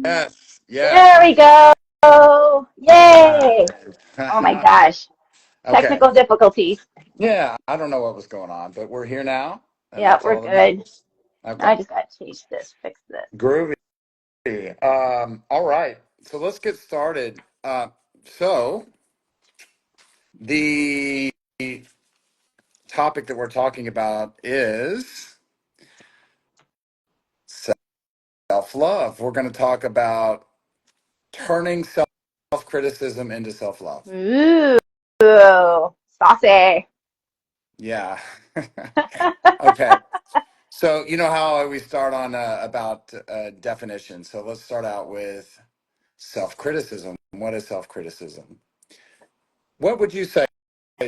Yes, There yes. we go. All Yay. Oh my right. gosh. Okay. Technical difficulties. Yeah, I don't know what was going on, but we're here now, and Yeah, that's we're all that good. matters. Okay. I just got to change this, fix this. Groovy. All right. So let's get started. So the topic that we're talking about is self-love. We're going to talk about turning self-criticism into self-love. Ooh, saucy. Yeah. Okay. So you know how I always start on about definition. So let's start out with self-criticism. What is self-criticism? What would you say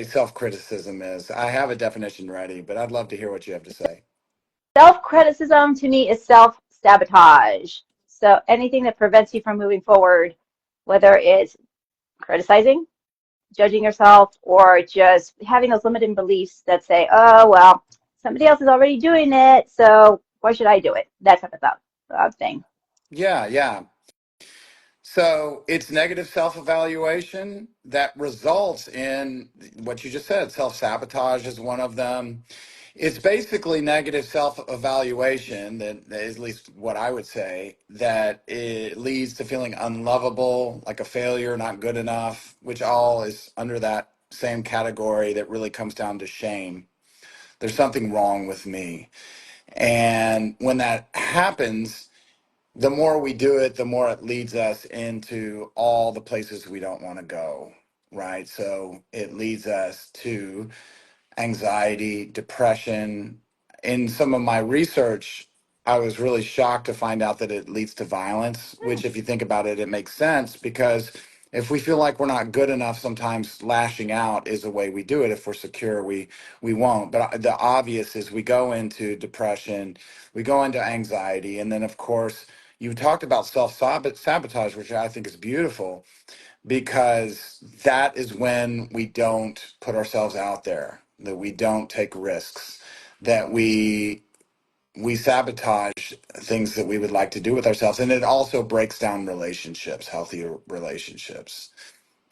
self-criticism is? I have a definition ready, but I'd love to hear what you have to say. Self-criticism to me is self-sabotage. So anything that prevents you from moving forward, whether it's criticizing, judging yourself, or just having those limiting beliefs that say, oh, well, somebody else is already doing it, so why should I do it? That type of thing. Yeah, yeah. So it's negative self-evaluation that results in what you just said. Self-sabotage is one of them. It's basically negative self-evaluation that is at least what I would say, that it leads to feeling unlovable, like a failure, not good enough, which all is under that same category that really comes down to shame. There's something wrong with me. And when that happens, the more we do it, the more it leads us into all the places we don't want to go, right? So it leads us to anxiety, depression. In some of my research, I was really shocked to find out that it leads to violence, which, if you think about it, it makes sense because if we feel like we're not good enough, sometimes lashing out is a way we do it. If we're secure, we won't. But the obvious is we go into depression, we go into anxiety, and then of course you talked about self sabotage, which I think is beautiful because that is when we don't put ourselves out there, that we don't take risks, that we sabotage things that we would like to do with ourselves, and it also breaks down relationships, healthy relationships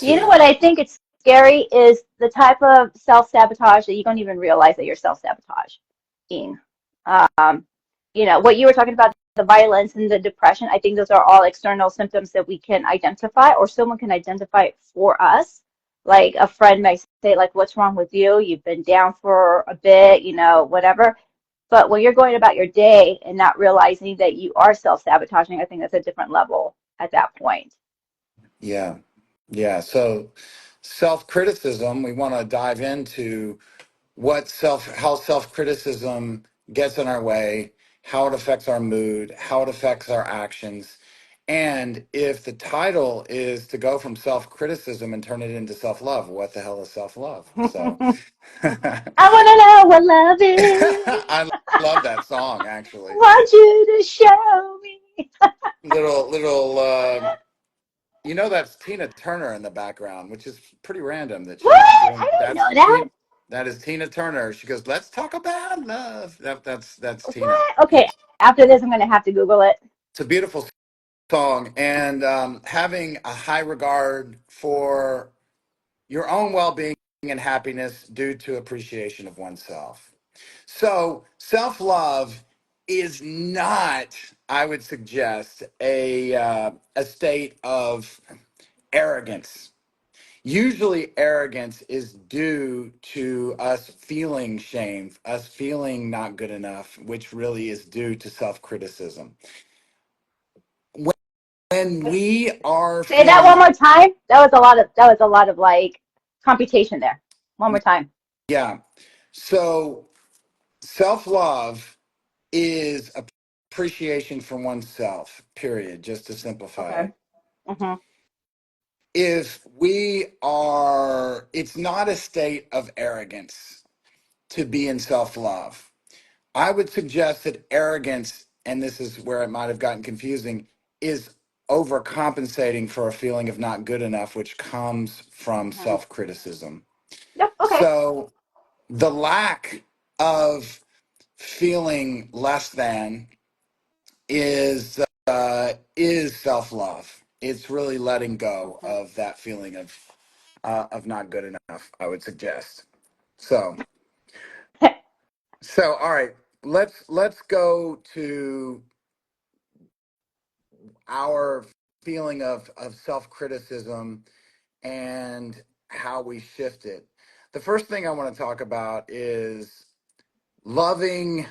You know too. what I think it's scary is the type of self-sabotage that you don't even realize that you're self-sabotaging. Um, what you were talking about, the violence and the depression, I think those are all external symptoms that we can identify or someone can identify for us. Like a friend might say, like, what's wrong with you? You've been down for a bit, whatever. But when you're going about your day and not realizing that you are self-sabotaging, I think that's a different level at that point. Yeah, yeah. So self-criticism, we want to dive into how self-criticism gets in our way, how it affects our mood, how it affects our actions. And if the title is to go from self-criticism and turn it into self-love, what the hell is self-love? So I want to know what love is. I love that song actually. Want you to show me. Little that's Tina Turner in the background, which is pretty random that What? she's I doing. didn't know that. That is Tina Turner. She goes, "Let's talk about love." That's Tina. What? Okay, after this, I'm going to have to Google it. It's a beautiful song, and having a high regard for your own well-being and happiness due to appreciation of oneself. So, self-love is not, I would suggest, a state of arrogance. Usually, arrogance is due to us feeling shame, us feeling not good enough, which really is due to self criticism. When we are Say that one feeling, more time. That was a lot of like computation there. One more time. yeah, so self love is appreciation for oneself, period, just to simplify Okay. it. Mm-hmm. If it's not a state of arrogance to be in self love. I would suggest that arrogance, and this is where it might have gotten confusing, is overcompensating for a feeling of not good enough, which comes from Mm-hmm. self criticism. Yep. Okay. So the lack of feeling less than is is self-love. It's really letting go of that feeling of not good enough, I would suggest. So, all right, let's go to our feeling of self-criticism and how we shift it. The first thing I want to talk about is loving.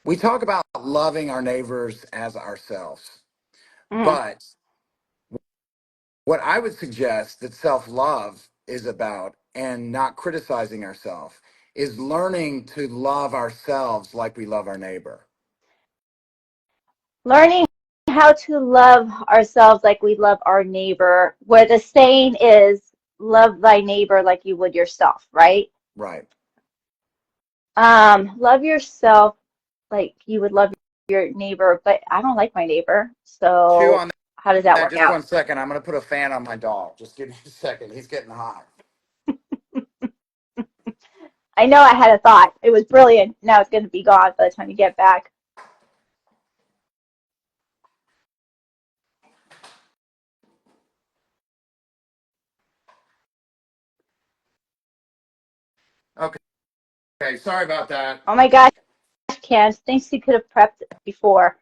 We talk about loving our neighbors as ourselves, Mm. but what I would suggest that self-love is about, and not criticizing ourselves, is learning to love ourselves like we love our neighbor. Learning how to love ourselves like we love our neighbor, where the saying is, love thy neighbor like you would yourself, right? Right. Love yourself like you would love your neighbor, but I don't like my neighbor, Chew so on how does that that work just out? 1 second. I'm going to put a fan on my dog. Just give me a second. He's getting hot. I know I had a thought. It was brilliant. Now it's going to be gone by the time you get back. Okay. Okay. Sorry about that. Oh my gosh, Ken, thinks you could have prepped before.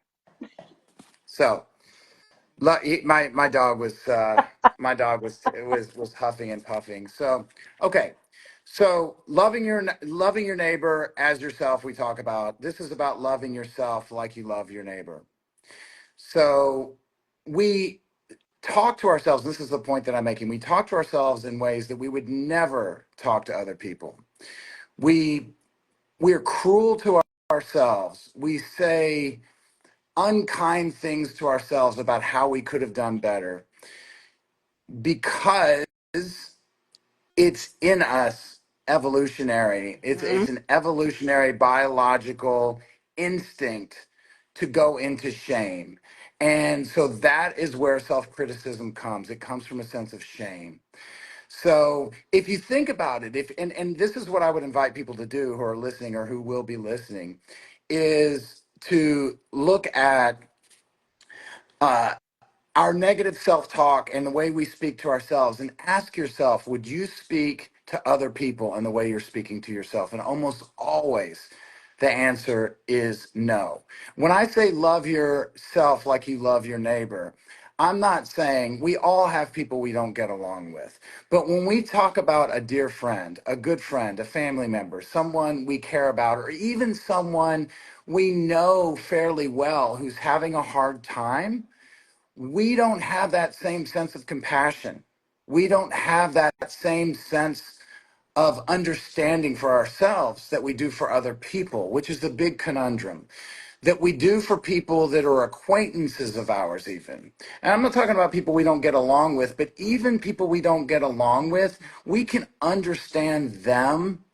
So, my dog was was huffing and puffing. So, okay. So, loving your neighbor as yourself, we talk about. This is about loving yourself like you love your neighbor. So, we talk to ourselves. This is the point that I'm making. We talk to ourselves in ways that we would never talk to other people. We we're cruel to ourselves. We say unkind things to ourselves about how we could have done better because it's in us, evolutionary. Mm-hmm. It's an evolutionary biological instinct to go into shame. And so that is where self-criticism comes. It comes from a sense of shame. So if you think about it, if and this is what I would invite people to do who are listening or who will be listening, is to look at uh, our negative self-talk and the way we speak to ourselves, and ask yourself, would you speak to other people in the way you're speaking to yourself? And almost always the answer is no. When I say love yourself like you love your neighbor, I'm not saying we all have people we don't get along with. But when we talk about a dear friend, a good friend, a family member, someone we care about, or even someone we know fairly well who's having a hard time, we don't have that same sense of compassion. We don't have that same sense of understanding for ourselves that we do for other people, which is the big conundrum that we do for people that are acquaintances of ours, even. And I'm not talking about people we don't get along with, but even people we don't get along with, we can understand them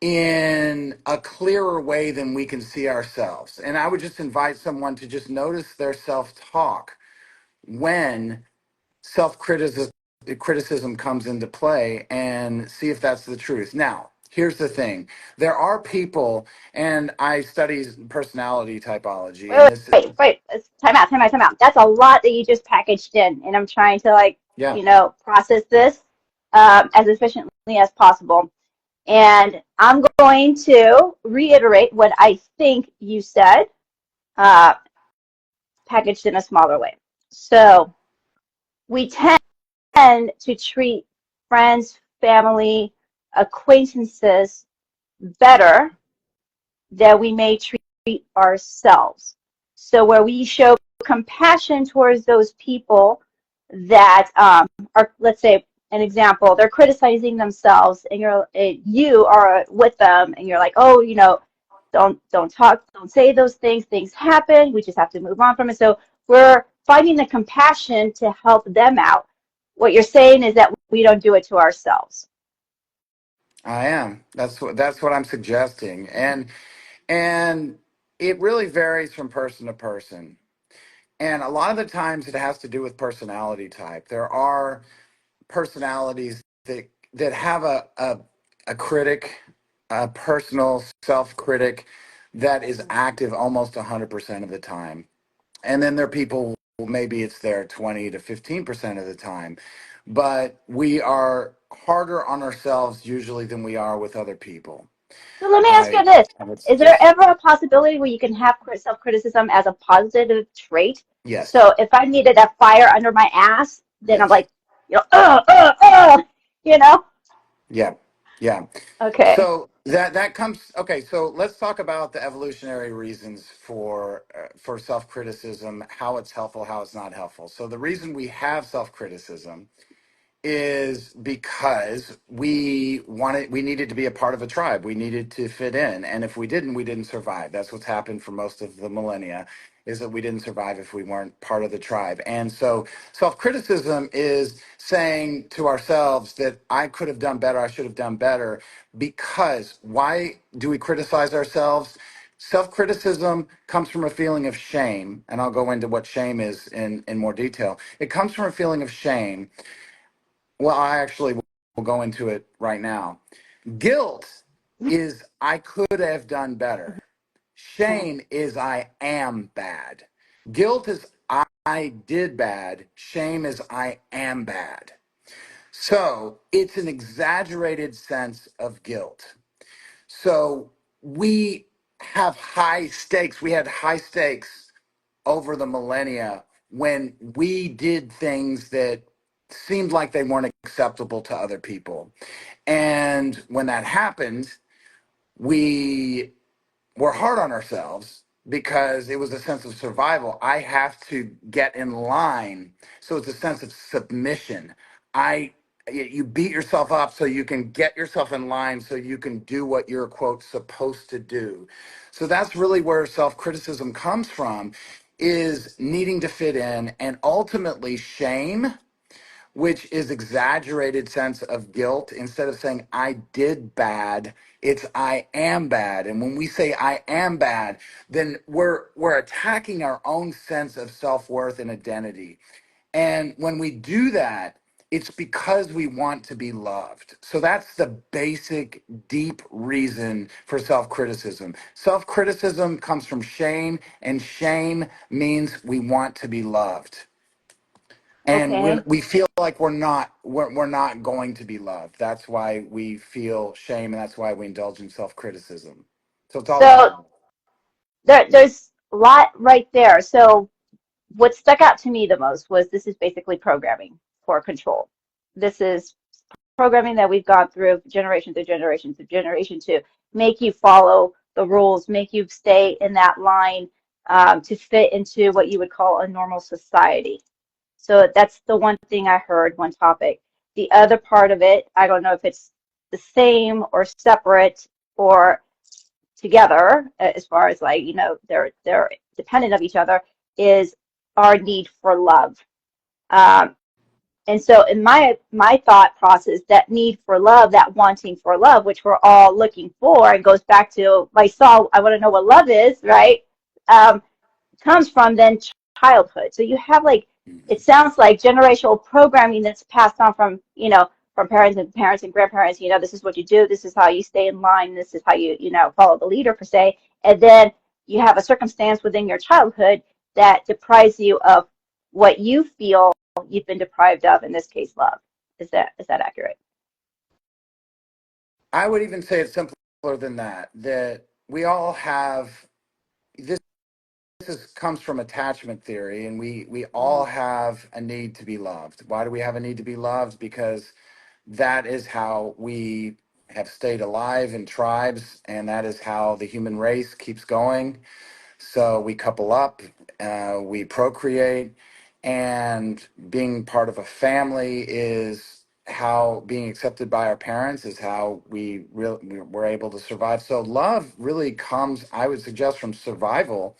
in a clearer way than we can see ourselves. And I would just invite someone to just notice their self-talk when self-criticism comes into play, and see if that's the truth. Now, here's the thing. There are people, and I study personality typology, and Wait, this, wait, wait. Time out, time out, time out. That's a lot that you just packaged in, and I'm trying to yeah, process this as efficiently as possible. And I'm going to reiterate what I think you said, uh, packaged in a smaller way. So we tend to treat friends, family, acquaintances better than we may treat ourselves. So where we show compassion towards those people that are, let's say, an example, they're criticizing themselves, and you are with them, and you're like, oh, don't talk, don't say those things. Things happen. We just have to move on from it. So we're finding the compassion to help them out. What you're saying is that we don't do it to ourselves. I am. That's what I'm suggesting. And it really varies from person to person. And a lot of the times it has to do with personality type. There are personalities that have a critic, a personal self-critic that is active almost 100% of the time. And then there are people, maybe it's there 20 to 15% of the time. But we are harder on ourselves usually than we are with other people. So let me ask you I this. would Is there suggest, ever a possibility where you can have self-criticism as a positive trait? yes, So if I needed a fire under my ass, then I'm yes, like, you know? yeah, yeah. Okay. So that comes okay. So let's talk about the evolutionary reasons for self criticism, how it's helpful, how it's not helpful. So the reason we have self criticism is because we needed to be a part of a tribe. We needed to fit in, and if we didn't survive. That's what's happened for most of the millennia, is that we didn't survive if we weren't part of the tribe. And so self-criticism is saying to ourselves that I could have done better, I should have done better. Because why do we criticize ourselves? Self-criticism comes from a feeling of shame, and I'll go into what shame is in more detail. It comes from a feeling of shame. Well, I actually will go into it right now. Guilt is I could have done better. Shame is I am bad. Guilt is I did bad. Shame is I am bad. So it's an exaggerated sense of guilt. So we have high stakes. We had high stakes over the millennia when we did things that seemed like they weren't acceptable to other people. And when that happened, we were hard on ourselves because it was a sense of survival. I have to get in line. So it's a sense of submission. You beat yourself up so you can get yourself in line so you can do what you're, quote, supposed to do. So that's really where self-criticism comes from, is needing to fit in, and ultimately shame, which is exaggerated sense of guilt. Instead of saying I did bad, it's I am bad. And when we say I am bad, then we're attacking our own sense of self-worth and identity. And when we do that, it's because we want to be loved. So that's the basic, deep reason for self criticism. Self criticism comes from shame, and shame means we want to be loved. And Okay. we feel like we're not going to be loved. That's why we feel shame, and that's why we indulge in self criticism. So it's all about So love. there's a lot right there. So what stuck out to me the most was this is basically programming for control. This is programming that we've gone through generation to generation to generation to make you follow the rules, make you stay in that line to fit into what you would call a normal society. So that's the one thing I heard, one topic. The other part of it, I don't know if it's the same or separate or together, as far as like, they're dependent of each other, is our need for love. Um, and so in my thought process, that need for love, that wanting for love, which we're all looking for, and goes back to my song, I want to know what love is, right? Um, comes from then childhood. So you have like, it Mhm. sounds like generational programming that's passed on from, from parents and grandparents, this is what you do, this is how you stay in line, this is how you follow the leader per se. And then you have a circumstance within your childhood that deprives you of what you feel you've been deprived of, in this case, love. Is that accurate? I would even say it's simpler than that. That we all have this. Comes from attachment theory, and we all Mm-hmm. have a need to be loved. Why do we have a need to be loved? Because that is how we have stayed alive in tribes, and that is how the human race keeps going. So we couple up, we procreate, and being part of a family is how being accepted by our parents is how we're able to survive. So love really comes, I would suggest, from survival.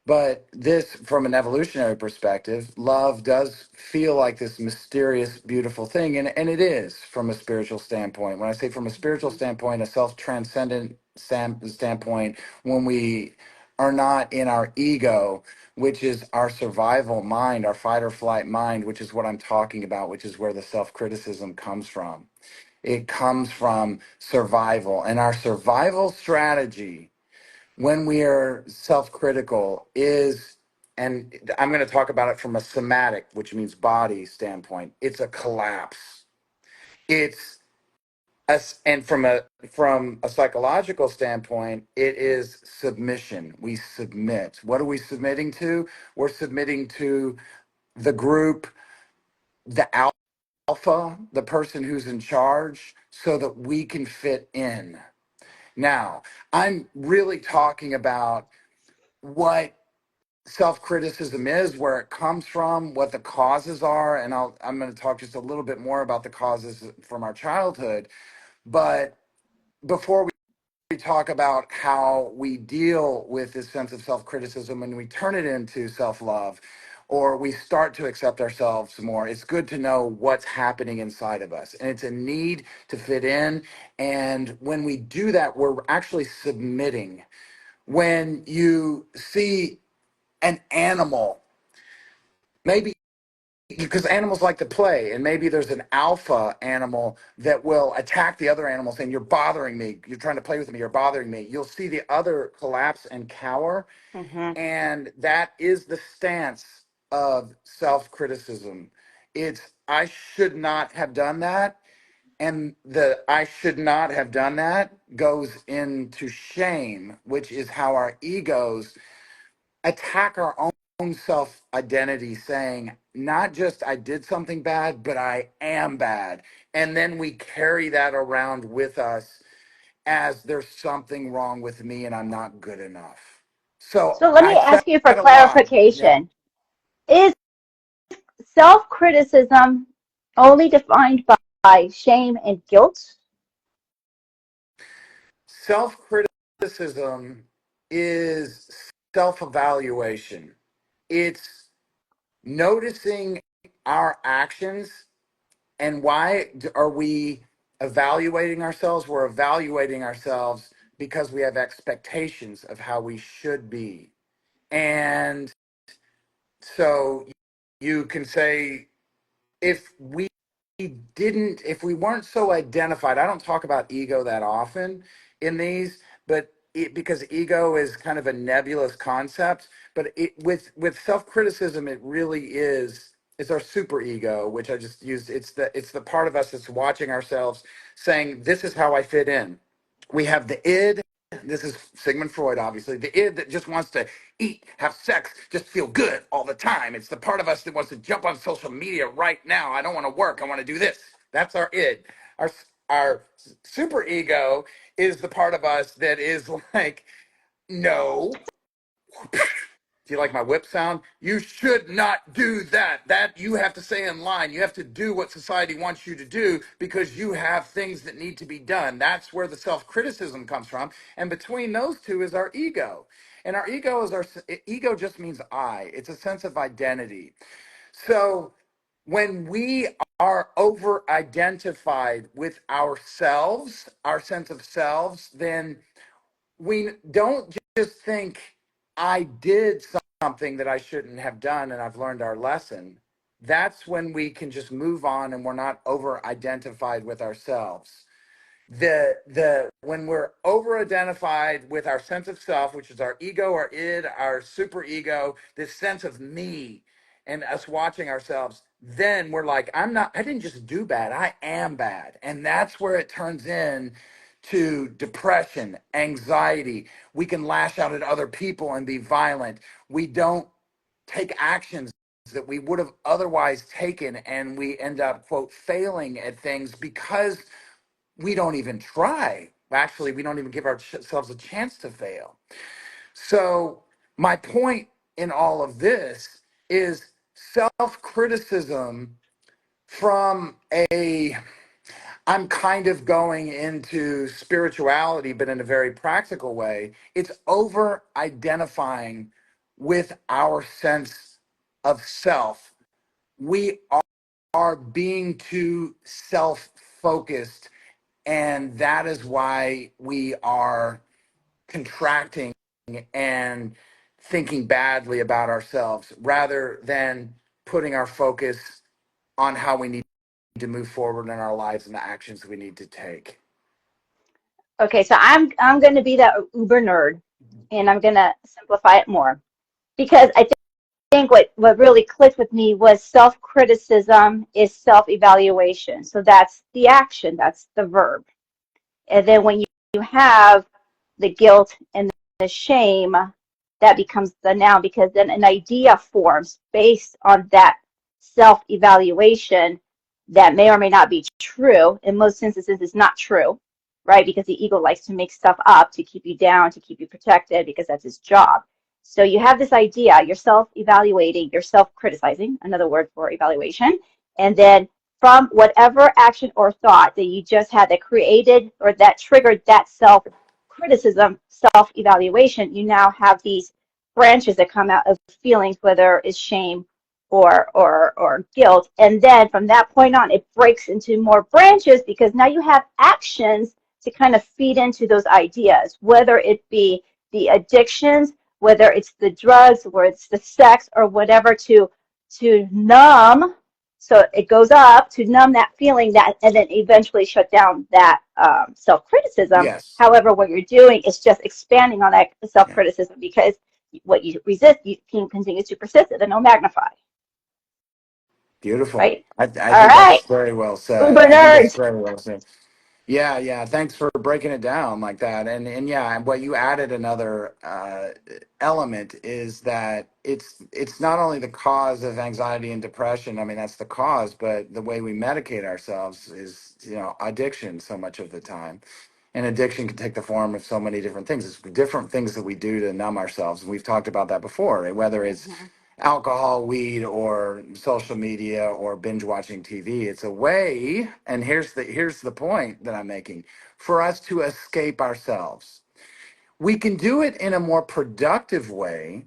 But this, from an evolutionary perspective, love does feel like this mysterious, beautiful thing. And it is from a spiritual standpoint. When I say from a spiritual standpoint, a self transcendent standpoint, when we are not in our ego, which is our survival mind, our fight or flight mind, which is what I'm talking about, which is where the self criticism comes from. It comes from survival. And our survival strategy when we are self-critical is and I'm going to talk about it from a somatic, which means body standpoint. It's a collapse. It's and from a psychological standpoint, it is submission. We submit. What are we submitting to? We're submitting to the group, the alpha, the person who's in charge, so that we can fit in. Now, I'm really talking about what self-criticism is, where it comes from, what the causes are, and I'm going to talk just a little bit more about the causes from our childhood. But before we talk about how we deal with this sense of self-criticism and we turn it into self-love, or we start to accept ourselves more, it's good to know what's happening inside of us. And it's a need to fit in. And when we do that, we're actually submitting. When you see an animal, maybe because animals like to play, and maybe there's an alpha animal that will attack the other animal saying, you're bothering me, you're trying to play with me, you're bothering me. You'll see the other collapse and cower, Mm-hmm. and that is the stance of self-criticism. It's, I should not have done that, and the I should not have done that goes into shame, which is how our egos attack our own self identity, saying, not just I did something bad, but I am bad. And then we carry that around with us as there's something wrong with me and I'm not good enough. So So let me I said ask you for a lot. Yeah. clarification. Is self-criticism only defined by shame and guilt? Self criticism is self evaluation, it's noticing our actions. And why are we evaluating ourselves? We're evaluating ourselves because we have expectations of how we should be. And so you can say, if we if we weren't so identified, I don't talk about ego that often in these, but because ego is kind of a nebulous concept, but with self-criticism, it really is, it's our super ego, which I just used. It's the part of us that's watching ourselves saying, this is how I fit in. We have the id. This is Sigmund Freud, obviously. The id that just wants to eat, have sex, just feel good all the time. It's the part of us that wants to jump on social media right now. I don't want to work. I want to do this. That's our id. Our super ego is the part of us that is like, no, do you like my whip sound? You should not do that. That you have to stay in line. You have to do what society wants you to do because you have things that need to be done. That's where the self-criticism comes from. And between those two is our ego. And our ego is our ego just means I. It's a sense of identity. So when we are over identified with ourselves, our sense of selves, then we don't just think I did something that I shouldn't have done and I've learned our lesson. That's when we can just move on and we're not over identified with ourselves. The when we're over identified with our sense of self, which is our ego, our id, our super ego, this sense of me and us watching ourselves, then we're like, I didn't just do bad, I am bad. And that's where it turns in to depression, anxiety. We can lash out at other people and be violent. We don't take actions that we would have otherwise taken, and we end up, quote, failing at things because we don't even try. Actually, we don't even give ourselves a chance to fail. So, my point in all of this is self criticism from a, I'm kind of going into spirituality, but in a very practical way. It's over identifying with our sense of self. We are being too self focused, and that is why we are contracting and thinking badly about ourselves rather than putting our focus on how we need to move forward in our lives and the actions we need to take. Okay, so I'm going to be that uber nerd, and I'm going to simplify it more because I think what really clicked with me was self-criticism is self-evaluation. So that's the action, that's the verb. And then when you have the guilt and the shame, that becomes the noun, because then an idea forms based on that self-evaluation that may or may not be true. In most instances, it's not true, right? Because the ego likes to make stuff up to keep you down, to keep you protected, because that's his job. So you have this idea, you're self-evaluating, you're self-criticizing, another word for evaluation, and then from whatever action or thought that you just had that created or that triggered that self-criticism, self-evaluation, you now have these branches that come out of feelings, whether it's shame or guilt. And then from that point on, it breaks into more branches because now you have actions to kind of feed into those ideas, whether it be the addictions, whether it's the drugs, whether it's the sex or whatever, to numb. So it goes up to numb that feeling, that, and then eventually shut down that self-criticism. Yes. However, what you're doing is just expanding on that Yeah. self-criticism, because what you resist, you can continue to persist it and it'll magnify, Beautiful. right? I All think right, that's very well said. Uber I think that's nerds. very well said. Yeah, yeah. Thanks for breaking it down like that. And yeah, and what you added another element is that it's not only the cause of anxiety and depression. I mean, that's the cause, but the way we medicate ourselves is, addiction so much of the time. And addiction can take the form of so many different things. It's different things that we do to numb ourselves. And we've talked about that before, right? Whether it's Mhm. alcohol, weed, or social media, or binge watching TV. It's a way, and here's the point that I'm making, for us to escape ourselves. We can do it in a more productive way,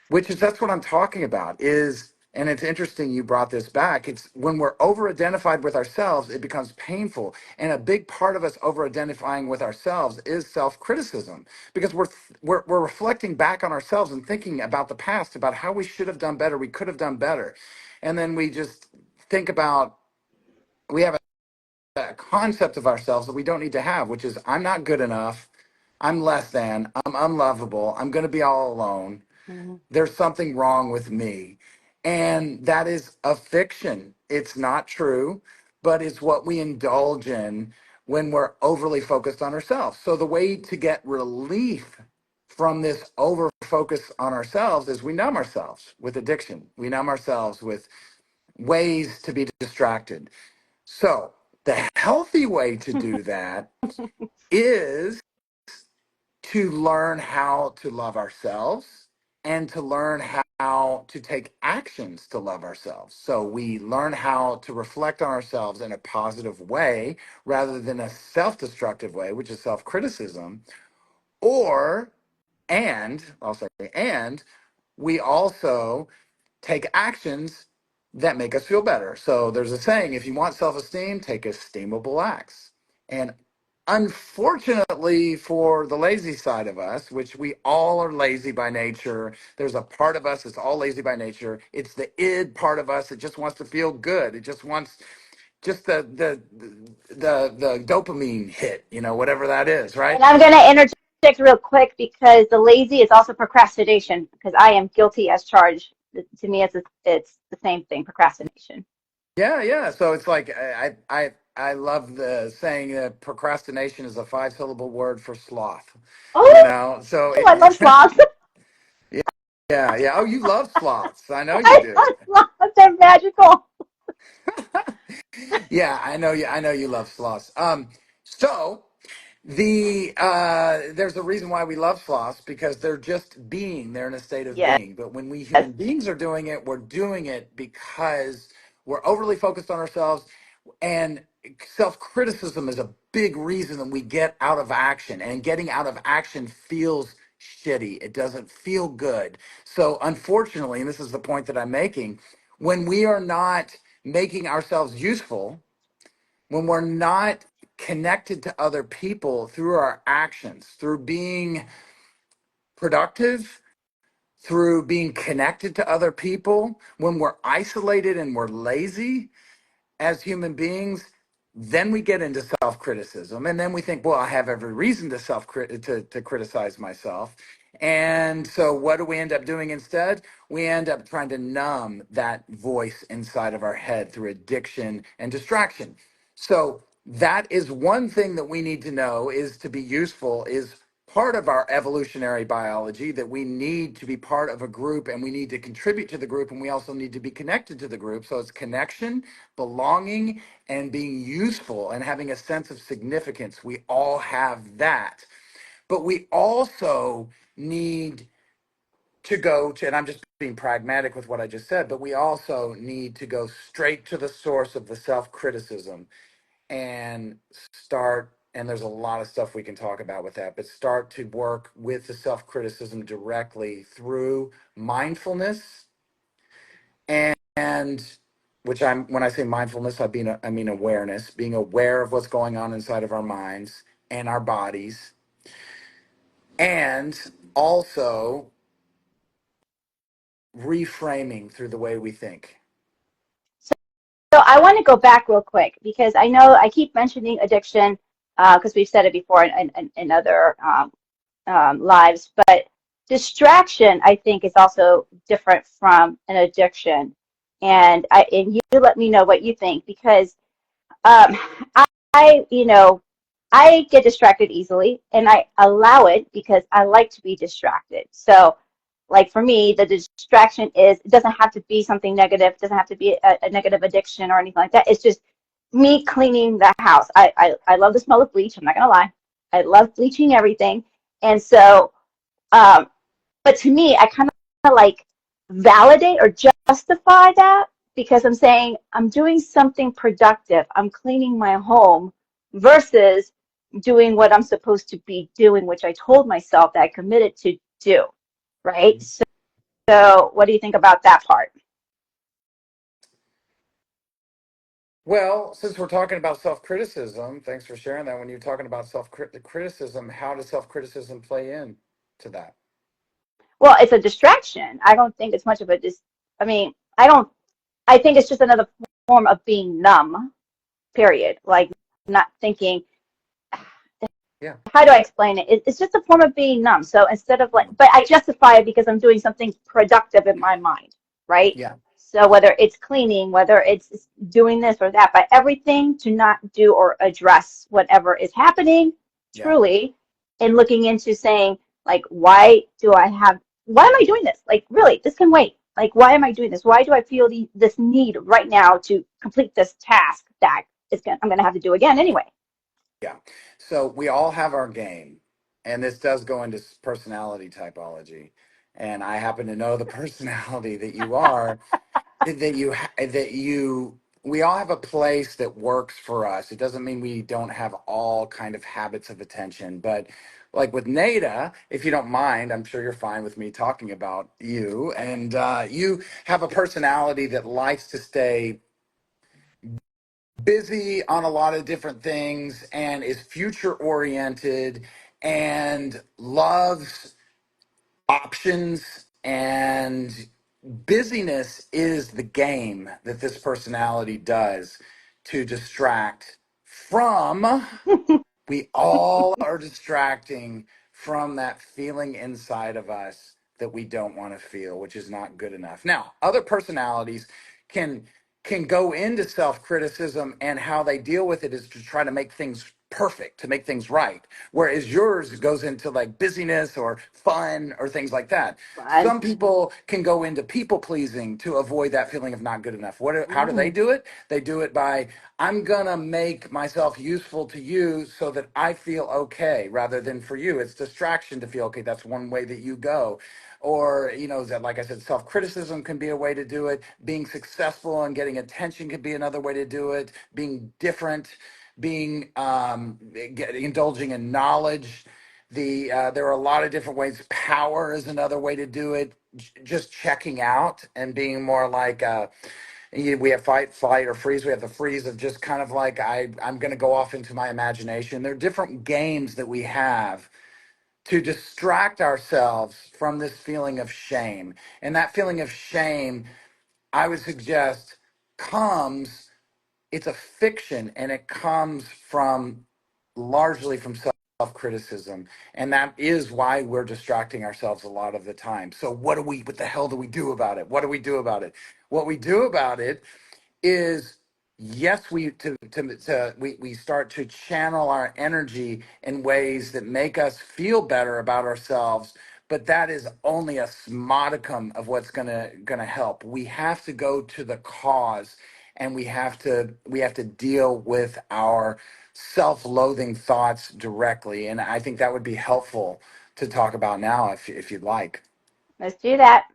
which is that's what I'm talking about is, and it's interesting you brought this back. It's when we're over identified with ourselves, it becomes painful. And a big part of us over identifying with ourselves is self-criticism, because we're reflecting back on ourselves and thinking about the past, about how we should have done better, we could have done better. And then we just think about, we have a concept of ourselves that we don't need to have, which is I'm not good enough, I'm less than, I'm unlovable, I'm going to be all alone, Mhm. there's something wrong with me. And that is a fiction. It's not true, but it's what we indulge in when we're overly focused on ourselves. So the way to get relief from this over focus on ourselves is we numb ourselves with addiction. We numb ourselves with ways to be distracted. So the healthy way to do that is to learn how to love ourselves and to learn how to take actions to love ourselves. So we learn how to reflect on ourselves in a positive way rather than a self destructive way, which is self criticism. Or, and I'll say, and we also take actions that make us feel better. So there's a saying, if you want self-esteem, take esteemable acts. And unfortunately for the lazy side of us, which we all are lazy by nature, there's a part of us that's all lazy by nature. It's the id part of us that just wants to feel good. It just wants just the dopamine hit, whatever that is, right? And I'm going to interject real quick because the lazy is also procrastination, because I am guilty as charged. To me, it's the same thing, procrastination. Yeah, yeah. So it's like I love the saying that procrastination is a five-syllable word for sloth. Oh, So I love sloths. yeah, yeah, yeah. Oh, you love sloths. I know you I do. love sloths. They're magical. Yeah, I know you. I know you love sloths. So there's a reason why we love sloths, because they're just being. They're in a state of Yes. being. But when we human beings are doing it, we're doing it because we're overly focused on ourselves. And self-criticism is a big reason that we get out of action, and getting out of action feels shitty. It doesn't feel good. So unfortunately, and this is the point that I'm making, when we are not making ourselves useful, when we're not connected to other people through our actions, through being productive, through being connected to other people, when we're isolated and we're lazy, as human beings, then we get into self-criticism, and then we think, well, I have every reason to to criticize myself. And so, what do we end up doing instead? We end up trying to numb that voice inside of our head through addiction and distraction. So, that is one thing that we need to know is to be useful, is part of our evolutionary biology, that we need to be part of a group and we need to contribute to the group, and we also need to be connected to the group. So, it's connection, belonging, and being useful and having a sense of significance. We all have that. But we also need to go to, and I'm just being pragmatic with what I just said, but we also need to go straight to the source of the self criticism and start. And there's a lot of stuff we can talk about with that, but start to work with the self criticism directly through mindfulness and which I'm, when I say mindfulness, I mean awareness, being aware of what's going on inside of our minds and our bodies, and also reframing through the way we think. So I want to go back real quick because I know I keep mentioning addiction because we've said it before in other lives, but distraction I think is also different from an addiction. And you let me know what you think because um, I get distracted easily and I allow it because I like to be distracted. So like for me, the distraction is, it doesn't have to be something negative. It doesn't have to be a negative addiction or anything like that. It's just me cleaning the house. I love the smell of bleach. I'm not going to lie. I love bleaching everything. And so, um, but to me, I kind of like validate or justify that because I'm saying I'm doing something productive. I'm cleaning my home versus doing what I'm supposed to be doing, which I told myself that I committed to do. Right. So what do you think about that part? Well, since we're talking about self-criticism, thanks for sharing that. When you're talking about self-criticism, how does self-criticism play in to that? Well, it's a distraction. I don't think it's much of a I mean, I think it's just another form of being numb, period. Like not thinking, Yeah. how do I explain it? It's just a form of being numb. So instead of like, but I justify it because I'm doing something productive in my mind, right? Yeah. So whether it's cleaning, whether it's doing this or that, but everything to not do or address whatever is happening Yeah. truly, and looking into saying, like, why am I doing this? Like, really, this can wait. Like, why am I doing this? Why do I feel this need right now to complete this task that I'm going to have to do again anyway? Yeah. So we all have our game, and this does go into personality typology. And I happen to know the personality that you are, that you we all have a place that works for us. It doesn't mean we don't have all kind of habits of attention, but like with Nada, if you don't mind, I'm sure you're fine with me talking about you, and you have a personality that likes to stay busy on a lot of different things and is future oriented and loves options, and busyness is the game that this personality does to distract from. We all are distracting from that feeling inside of us that we don't want to feel, which is not good enough. Now, other personalities can go into self-criticism, and how they deal with it is to try to make things perfect, to make things right, whereas yours goes into like busyness or fun or things like that. Fun. Some people can go into people pleasing to avoid that feeling of not good enough. How do they Mm. do it? They do it by, I'm gonna make myself useful to you so that I feel okay rather than for you. It's distraction to feel okay. That's one way that you go. Or, that, like I said, self criticism can be a way to do it. Being successful and getting attention could be another way to do it. Being different, indulging in knowledge. There are a lot of different ways. Power is another way to do it. Just checking out and being more like, we have fight, flight, or freeze. We have the freeze of just kind of like, I'm going to go off into my imagination. There are different games that we have to distract ourselves from this feeling of shame. And that feeling of shame, I would suggest, it's a fiction, and it comes from largely from self. self-criticism, and that is why we're distracting ourselves a lot of the time. So what the hell do we do about it? What do we do about it? What we do about it is, yes, we start to channel our energy in ways that make us feel better about ourselves, but that is only a modicum of what's gonna help. We have to go to the cause, and we have to deal with our self-loathing thoughts directly, and I think that would be helpful to talk about now, if you'd like. Let's do that.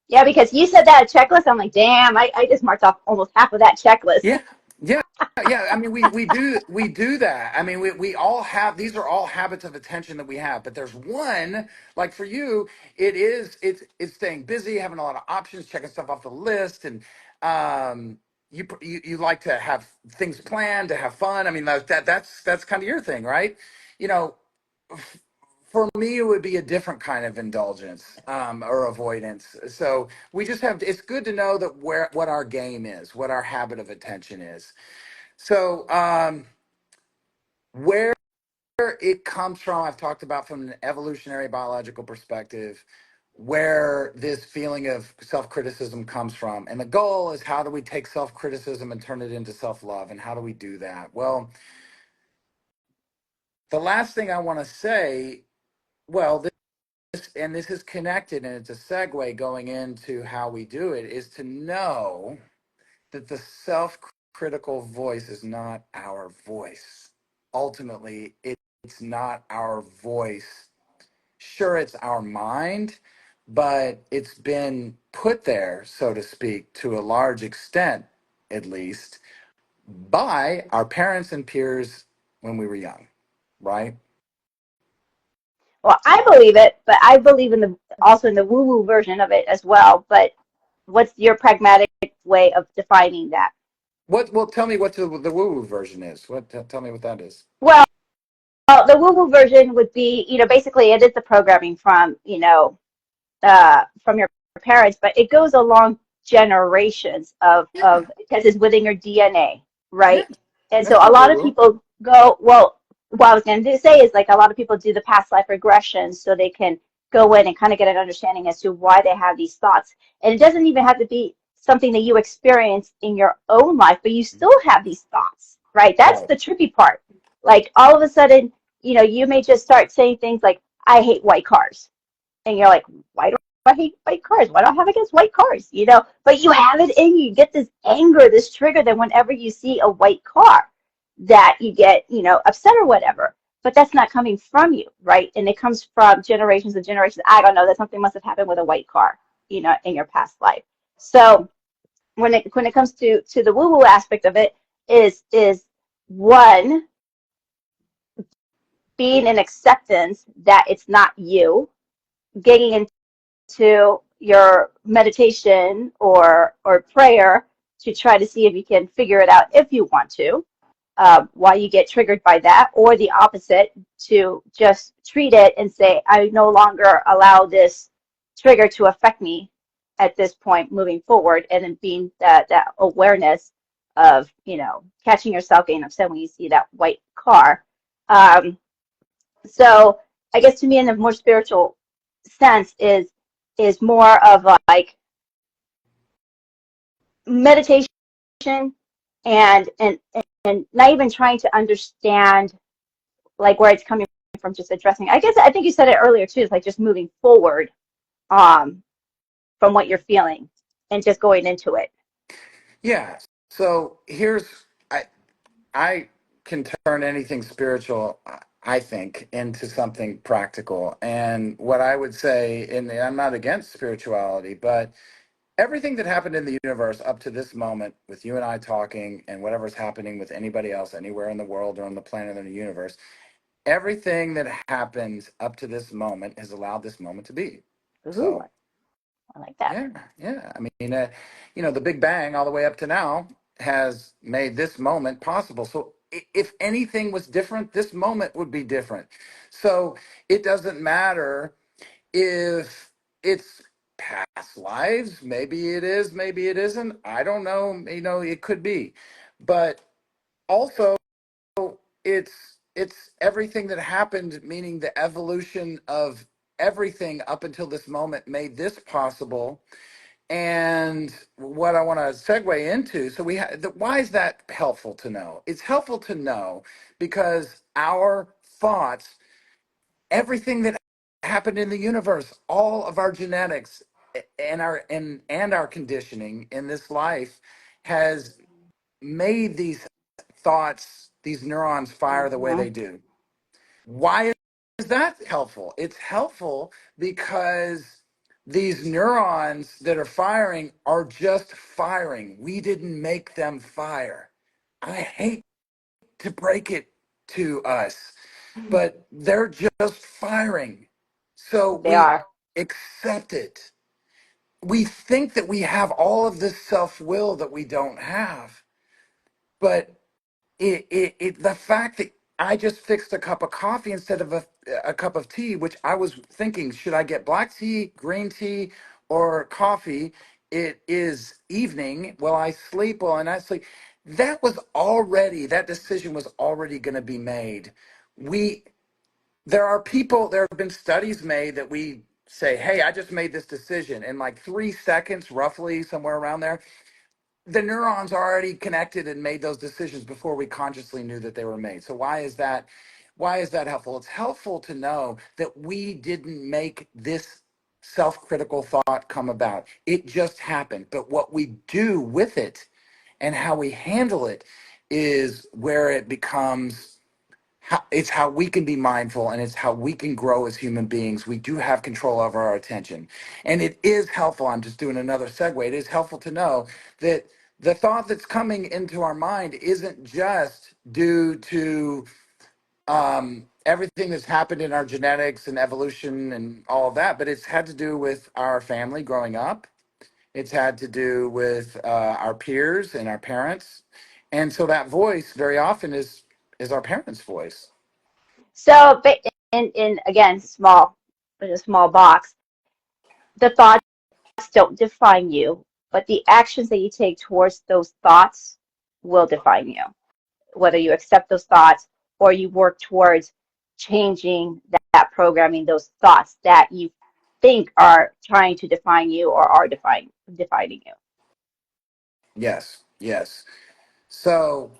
Yeah, because you said that checklist. I'm like, damn, I just marked off almost half of that checklist. Yeah, yeah, yeah. I mean, we do that. I mean, we all have, these are all habits of attention that we have. But there's one, like for you, it's staying busy, having a lot of options, checking stuff off the list, and you like to have things planned, to have fun. I mean, that's kind of your thing, right? You know, for me, it would be a different kind of indulgence, or avoidance. So we just have. It's good to know that what our game is, what our habit of attention is. So where it comes from, I've talked about from an evolutionary biological perspective, where this feeling of self-criticism comes from, and the goal is, how do we take self-criticism and turn it into self-love, and how do we do that? Well, the last thing I want to say, well, and this is connected, and it's a segue going into how we do it, is to know that the self-critical voice is not our voice. Ultimately, it's not our voice. Sure, it's our mind, but it's been put there, so to speak, to a large extent, at least, by our parents and peers when we were young, right? Well, I believe it, but I believe in the also in the woo-woo version of it as well. But what's your pragmatic way of defining that? Well, tell me what the woo-woo version is. Tell me what that is. Well, the woo-woo version would be, basically it is the programming from your parents, but it goes along generations of Yeah, because it's within your DNA, yeah, right? And so that's a not lot of woo-woo. people go, well, what I was going to say is like a lot of people do the past life regression so they can go in and kind of get an understanding as to why they have these thoughts. And it doesn't even have to be something that you experience in your own life, but you still have these thoughts, right? That's Right. the tricky part. Like all of a sudden, you may just start saying things like, I hate white cars. And you're like, why do I hate white cars? Why do I have against white cars? But you have it in you. You get this anger, this trigger that whenever you see a white car, that you get, upset or whatever. But that's not coming from you, right? And it comes from generations and generations. I don't know, that something must have happened with a white car, in your past life. So when it comes to the woo woo aspect of it, is one, being in acceptance that it's not you, getting to your meditation or prayer to try to see if you can figure it out if you want to, why you get triggered by that, or the opposite, to just treat it and say, I no longer allow this trigger to affect me at this point moving forward, and then being that awareness of catching yourself getting upset when you see that white car. So I guess to me, in a more spiritual sense, is more of like meditation, and and not even trying to understand like where it's coming from, just addressing. I guess I think you said it earlier too. It's like just moving forward um from what you're feeling and just going into it. Yeah. So I can turn anything spiritual, I think, into something practical. And what I would say, and I'm not against spirituality, but everything that happened in the universe up to this moment, with you and I talking, and whatever's happening with anybody else anywhere in the world or on the planet or in the universe, everything that happens up to this moment has allowed this moment to be. Ooh, So I like that. yeah, yeah. I mean, the Big Bang all the way up to now has made this moment possible. So if anything was different, this moment would be different. So it doesn't matter if it's past lives. Maybe it is, maybe it isn't. I don't know. It could be. But also, it's it's everything that happened, meaning the evolution of everything up until this moment made this possible. And what I want to segue into, so why is that helpful to know? It's helpful to know because our thoughts, everything that happened in the universe, all of our genetics and our conditioning in this life has made these thoughts, these neurons fire the way Mm-hmm. they do. Why is that helpful? It's helpful because these neurons that are firing are just firing. We didn't make them fire. I hate to break it to us, but they're just firing. So They we are. accept it. We think that we have all of this self will that we don't have. But the fact that I just fixed a cup of coffee instead of a cup of tea, which I was thinking, should I get black tea, green tea, or coffee? It is evening. Will I sleep? Will I not sleep? That decision was already going to be made. We, there have been studies made that we say, hey, I just made this decision in like 3 seconds, roughly somewhere around there. The neurons are already connected and made those decisions before we consciously knew that they were made. So why is that helpful? It's helpful to know that we didn't make this self-critical thought come about. It just happened. But what we do with it and how we handle it is where it becomes it's how we can be mindful, and it's how we can grow as human beings. We do have control over our attention. And it is helpful. I'm just doing another segue. It is helpful to know that the thought that's coming into our mind isn't just due to everything that's happened in our genetics and evolution and all of that, but it's had to do with our family growing up. It's had to do with our peers and our parents. And so that voice very often is our parents' voice. So, in again, in a small box, the thoughts don't define you, but the actions that you take towards those thoughts will define you. Whether you accept those thoughts or you work towards changing that programming, those thoughts that you think are trying to define you or are defining you. Yes, yes. So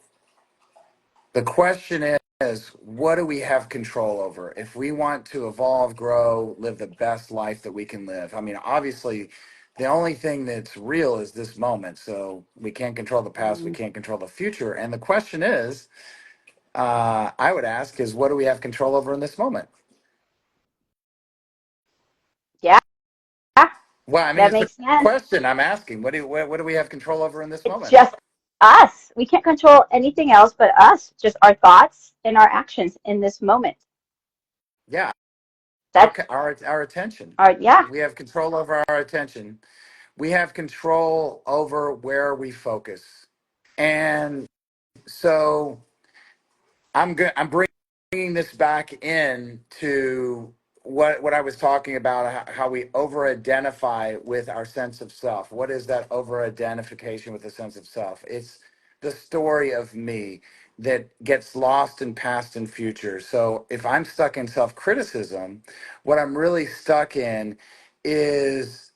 the question is, what do we have control over? If we want to evolve, grow, live the best life that we can live. I mean, obviously, the only thing that's real is this moment. So we can't control the past, we Mm, can't control the future. And the question is, I would ask, is what do we have control over in this moment? yeah, Well, I mean, that it's a makes sense. question I'm asking. What do we have control over in this It's moment? just us. We can't control anything else but us, just our thoughts and our actions in this moment. Yeah, That's our attention. our, yeah. We have control over our attention. We have control over where we focus. And so I'm bringing this back in to what I was talking about, how we over identify with our sense of self. What is that over identification with the sense of self? It's the story of me that gets lost in past and future. So if I'm stuck in self-criticism, what I'm really stuck in is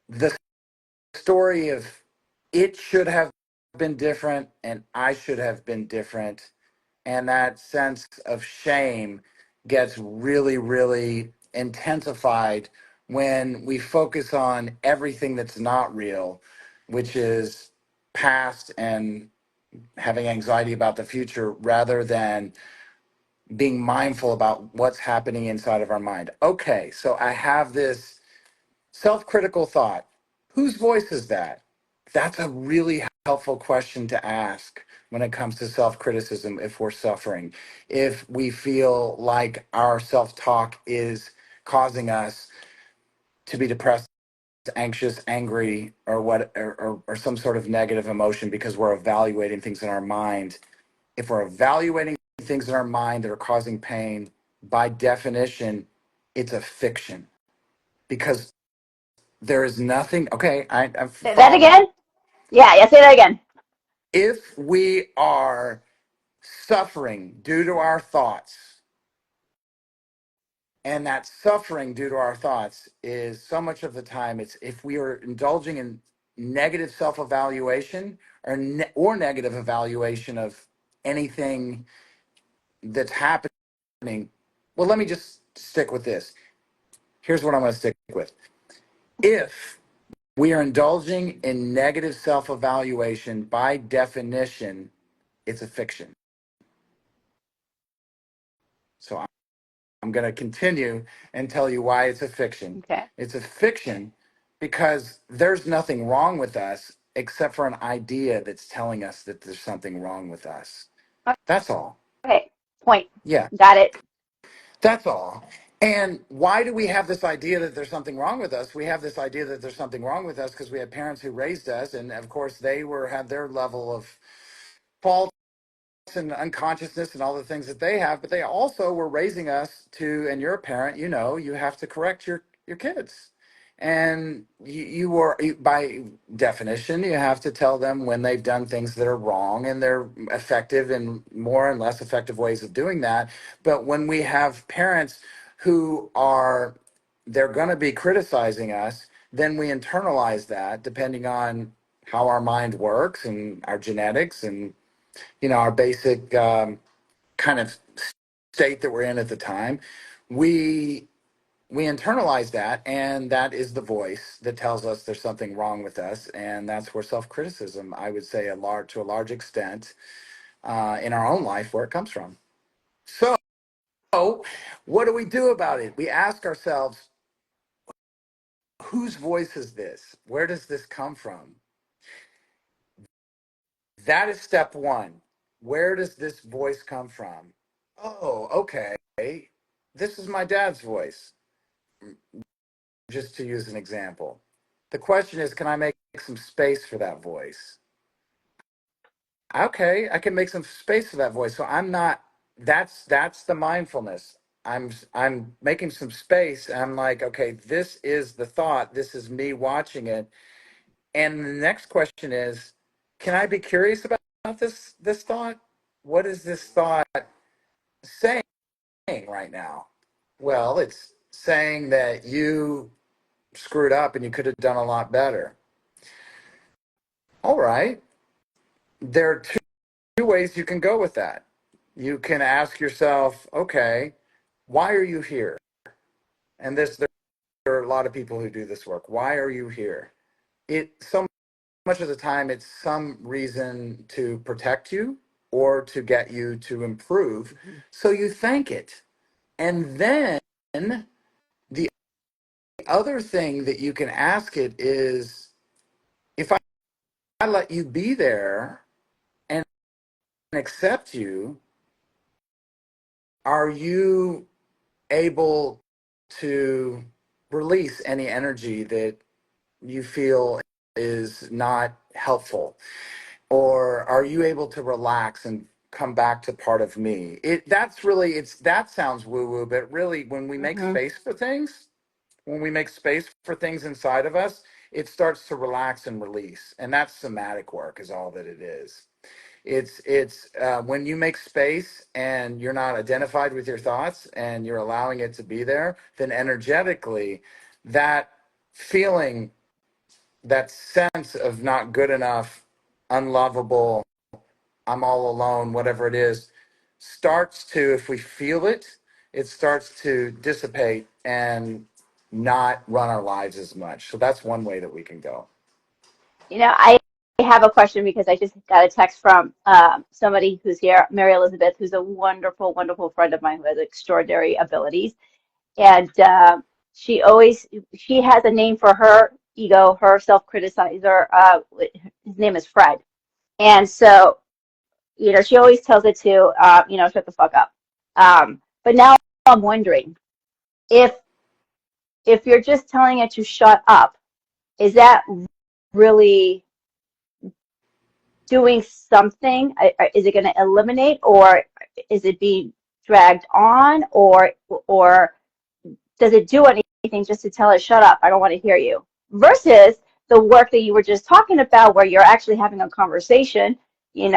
the story of it should have been different and I should have been different. And that sense of shame gets really, really intensified when we focus on everything that's not real, which is past and having anxiety about the future rather than being mindful about what's happening inside of our mind. Okay, so I have this self-critical thought. Whose voice is that? That's a really helpful question to ask when it comes to self-criticism if we're suffering. If we feel like our self-talk is causing us to be depressed, anxious, angry, or or some sort of negative emotion because we're evaluating things in our mind. If we're evaluating things in our mind that are causing pain, by definition, it's a fiction because there is nothing. Okay, Say that follow me. again. Yeah, yeah. Say that again. If we are suffering due to our thoughts. And that suffering due to our thoughts is so much of the time, it's if we are indulging in negative self-evaluation or negative evaluation of anything that's happening. Well, let me just stick with this. Here's what I'm going to stick with. If we are indulging in negative self-evaluation, by definition, it's a fiction. So I'm going to continue and tell you why it's a fiction. Okay. It's a fiction because there's nothing wrong with us except for an idea that's telling us that there's something wrong with us. That's all. Okay. Point. Yeah, Got it. that's all. And why do we have this idea that there's something wrong with us? We have this idea that there's something wrong with us because we had parents who raised us, and of course they had their level of fault and unconsciousness and all the things that they have, but they also were raising us to, and you're a parent, you know, you have to correct your kids. And by definition, you have to tell them when they've done things that are wrong, and they're effective in more and less effective ways of doing that. But when we have parents who are, they're going to be criticizing us, then we internalize that depending on how our mind works and our genetics and our basic kind of state that we're in at the time. We internalize that, and that is the voice that tells us there's something wrong with us, and that's where self-criticism, I would say, to a large extent, in our own life, where it comes from. So, what do we do about it? We ask ourselves, whose voice is this? Where does this come from? That is step one. Where does this voice come from? Oh, okay. This is my dad's voice, just to use an example. The question is, can I make some space for that voice? Okay, I can make some space for that voice. So I'm not, that's the mindfulness. I'm making some space, and I'm like, okay, this is the thought, this is me watching it. And the next question is, can I be curious about this thought? What is this thought saying right now? Well, it's saying that you screwed up and you could have done a lot better. All right. There are two ways you can go with that. You can ask yourself, okay, why are you here? And there are a lot of people who do this work. Why are you here? So much of the time, it's some reason to protect you or to get you to improve. So you thank it. And then the other thing that you can ask it is, if I let you be there and accept you, are you able to release any energy that you feel is not helpful? Or are you able to relax and come back to part of me? That sounds woo woo, but really when we make Mm-hmm. space for things, when we make space for things inside of us, it starts to relax and release. And that's somatic work, is all that it is. It's when you make space and you're not identified with your thoughts and you're allowing it to be there, then energetically, that feeling, that sense of not good enough, unlovable, I'm all alone, whatever it is, starts to, if we feel it, it starts to dissipate and not run our lives as much. So that's one way that we can go. I have a question because I just got a text from somebody who's here, Mary Elizabeth, who's a wonderful, wonderful friend of mine who has extraordinary abilities. And she has a name for her ego, her self-criticizer. His name is Fred. And so, she always tells it to, shut the fuck up. But now I'm wondering if you're just telling it to shut up, is that really doing something? Is it going to eliminate, or is it being dragged on, or does it do anything just to tell it, shut up, I don't want to hear you? Versus the work that you were just talking about, where you're actually having a conversation, You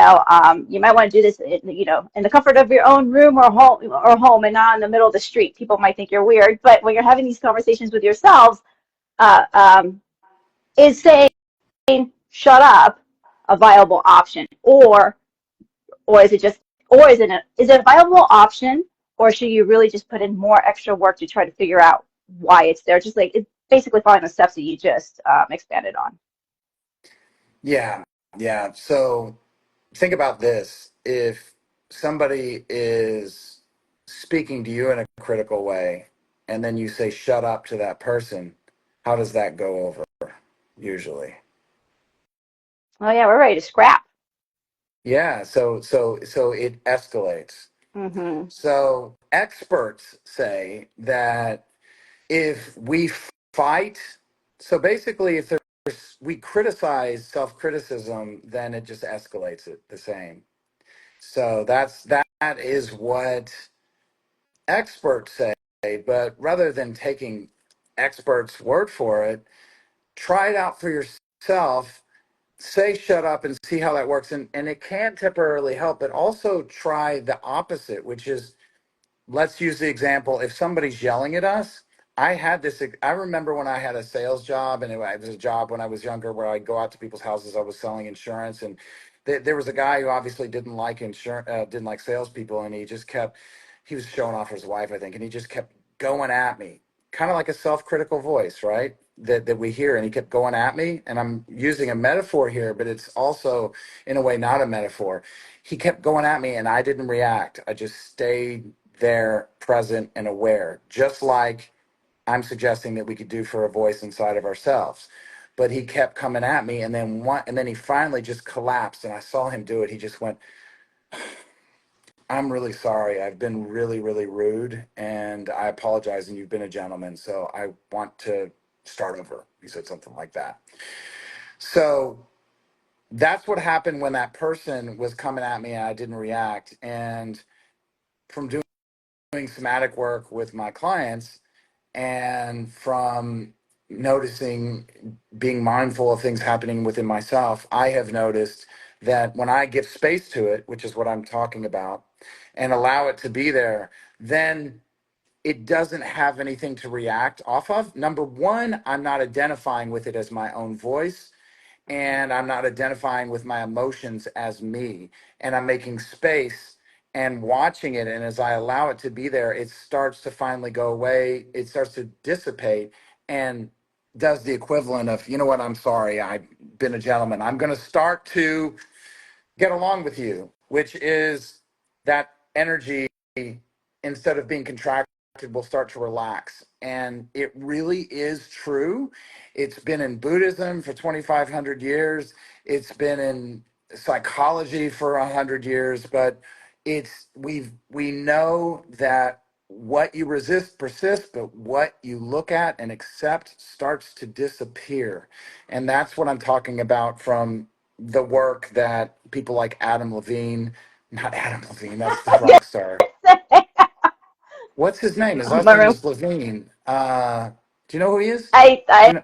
might want to do this, in the comfort of your own room or home, and not in the middle of the street. People might think you're weird, but when you're having these conversations with yourselves, uh, um, is saying shut up a viable option, or is it just, or is it a viable option, or should you really just put in more extra work to try to figure out why it's there? Just like it's basically following the steps that you just expanded on. Yeah, yeah. So think about this. If somebody is speaking to you in a critical way, and then you say shut up to that person, how does that go over usually? Oh yeah, we're ready to scrap. Yeah, so it escalates. Hmm. So experts say that if we fight, so basically if there's we criticize self-criticism, then it just escalates it the same. So that is what experts say, but rather than taking experts' word for it, try it out for yourself. Say shut up and see how that works. And it can temporarily help, but also try the opposite, which is, let's use the example. If somebody's yelling at us, I remember when I had a sales job, and it was a job when I was younger where I'd go out to people's houses. I was selling insurance, and there was a guy who obviously didn't like insurance, didn't like salespeople, and he was showing off his wife, I think, and he just kept going at me, kind of like a self-critical voice, right? That we hear, and he kept going at me, and I'm using a metaphor here, but it's also in a way not a metaphor. He kept going at me, and I didn't react. I just stayed there, present and aware, just like I'm suggesting that we could do for a voice inside of ourselves. But he kept coming at me, and then he finally just collapsed, and I saw him do it. He just went, "I'm really sorry. I've been really, really rude, and I apologize. And you've been a gentleman, so I want to start over." He said something like that. So that's what happened when that person was coming at me, and I didn't react. And from doing somatic work with my clients, and from noticing, being mindful of things happening within myself, I have noticed that when I give space to it, which is what I'm talking about, and allow it to be there, then it doesn't have anything to react off of. Number one, I'm not identifying with it as my own voice, and I'm not identifying with my emotions as me, and I'm making space and watching it. And as I allow it to be there, it starts to finally go away. It starts to dissipate and does the equivalent of, you know what, I'm sorry, I've been a gentleman. I'm going to start to get along with you, which is that energy, instead of being contracted, will start to relax. And it really is true. It's been in Buddhism for 2,500 years. It's been in psychology for 100 years, but we know that what you resist persists, but what you look at and accept starts to disappear. And that's what I'm talking about from the work that people like Adam Levine, not Adam Levine, that's the rock star. What's his name? His last name Maroon. is Levine. Do you know who he is? I, Do you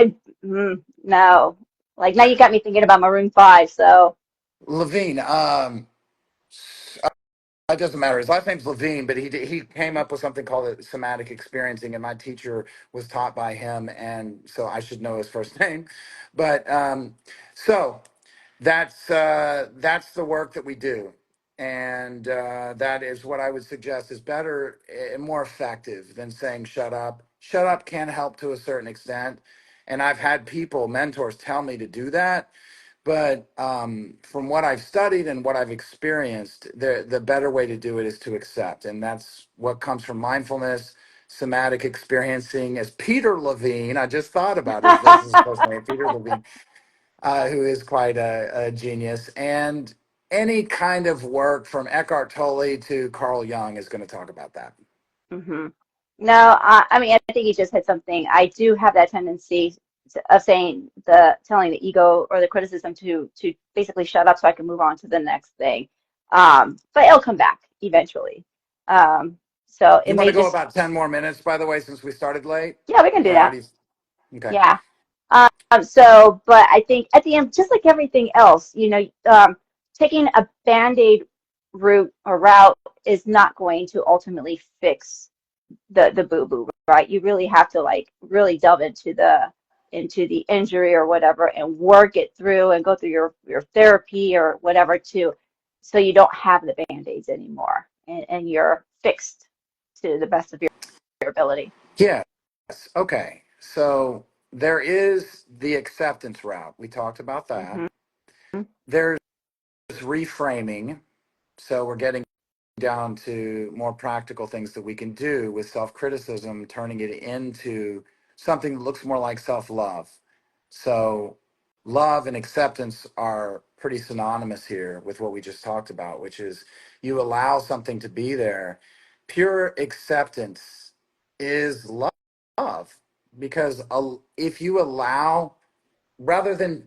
I, know no. Like now you got me thinking about Maroon 5. So Levine? It doesn't matter. His last name's Levine, but he came up with something called somatic experiencing, and my teacher was taught by him, and so I should know his first name. But so that's the work that we do, and that is what I would suggest is better and more effective than saying shut up. Shut up can help to a certain extent, and I've had people, mentors, tell me to do that. But from what I've studied and what I've experienced, the better way to do it is to accept, and that's what comes from mindfulness, somatic experiencing. As Peter Levine, I just thought about his, that's his first name, Peter Levine, who is quite a genius. And any kind of work from Eckhart Tolle to Carl Jung is going to talk about that. hmm no, I mean, I think you just hit something. I do have that tendency of saying telling the ego or the criticism to basically shut up so I can move on to the next thing. But it'll come back eventually. So You it want may to go just, about 10 more minutes, by the way, since we started late? yeah, we can do How that. do you? Okay. Yeah. But I think at the end, just like everything else, taking a band-aid route is not going to ultimately fix the boo-boo, right? You really have to like really delve into the injury or whatever and work it through and go through your therapy or whatever to so you don't have the band-aids anymore and you're fixed to the best of your ability. Yes. Okay. So there is the acceptance route. We talked about that. Mm-hmm. There's reframing. So we're getting down to more practical things that we can do with self-criticism, turning it into something that looks more like self-love. So love and acceptance are pretty synonymous here with what we just talked about, which is you allow something to be there. Pure acceptance is love because if you allow, rather than,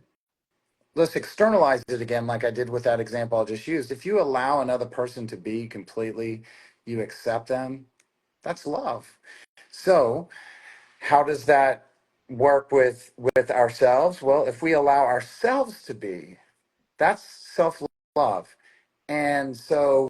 let's externalize it again, like I did with that example I just used. If you allow another person to be completely, you accept them, that's love. So how does that work with ourselves? Well, if we allow ourselves to be, that's self-love. And so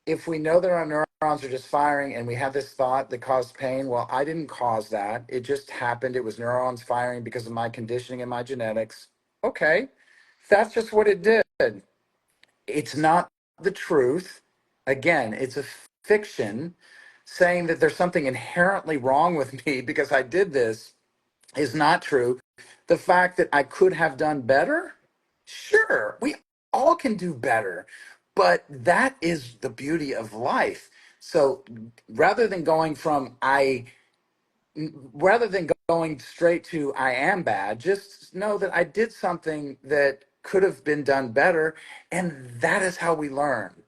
if we know that our neurons are just firing and we have this thought that caused pain, well, I didn't cause that. It just happened. It was neurons firing because of my conditioning and my genetics. Okay, that's just what it did. It's not the truth. Again, it's a fiction. Saying that there's something inherently wrong with me because I did this is not true. The fact that I could have done better, sure, we all can do better, but that is the beauty of life. So rather than going from rather than going straight to I am bad, just know that I did something that could have been done better, and that is how we learn.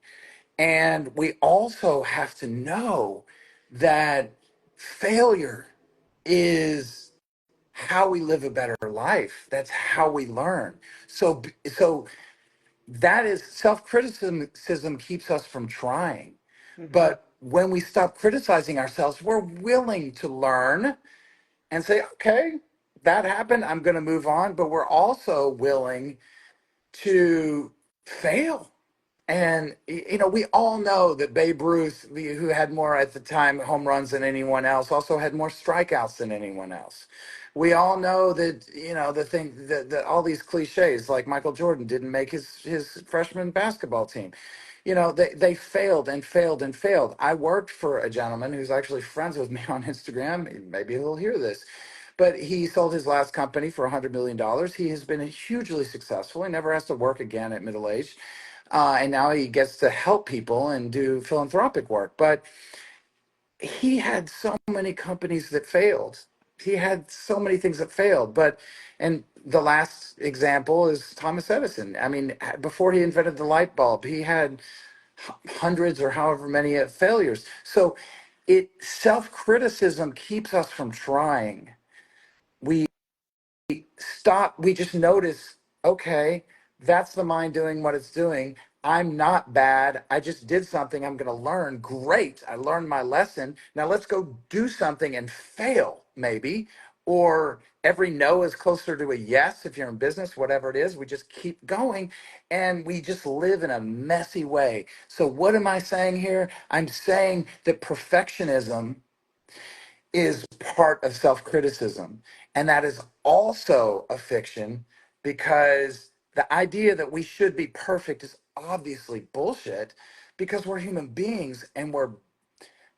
And we also have to know that failure is how we live a better life. That's how we learn. So that is self-criticism keeps us from trying. Mm-hmm. But when we stop criticizing ourselves, we're willing to learn and say, okay, that happened. I'm going to move on. But we're also willing to fail. And, we all know that Babe Ruth, who had more at the time home runs than anyone else, also had more strikeouts than anyone else. We all know that, the thing that all these cliches, like Michael Jordan didn't make his freshman basketball team. They failed and failed and failed. I worked for a gentleman who's actually friends with me on Instagram. Maybe he'll hear this. But he sold his last company for $100 million. He has been hugely successful. He never has to work again at middle age. And now he gets to help people and do philanthropic work. But he had so many companies that failed. He had so many things that failed. And the last example is Thomas Edison. I mean, before he invented the light bulb, he had hundreds or however many failures. So self-criticism keeps us from trying. We we just notice, okay, that's the mind doing what it's doing. I'm not bad. I just did something. I'm going to learn. Great. I learned my lesson. Now let's go do something and fail, maybe. Or every no is closer to a yes if you're in business, whatever it is. We just keep going and we just live in a messy way. So, what am I saying here? I'm saying that perfectionism is part of self-criticism, and that is also a fiction, because the idea that we should be perfect is obviously bullshit, because we're human beings and we're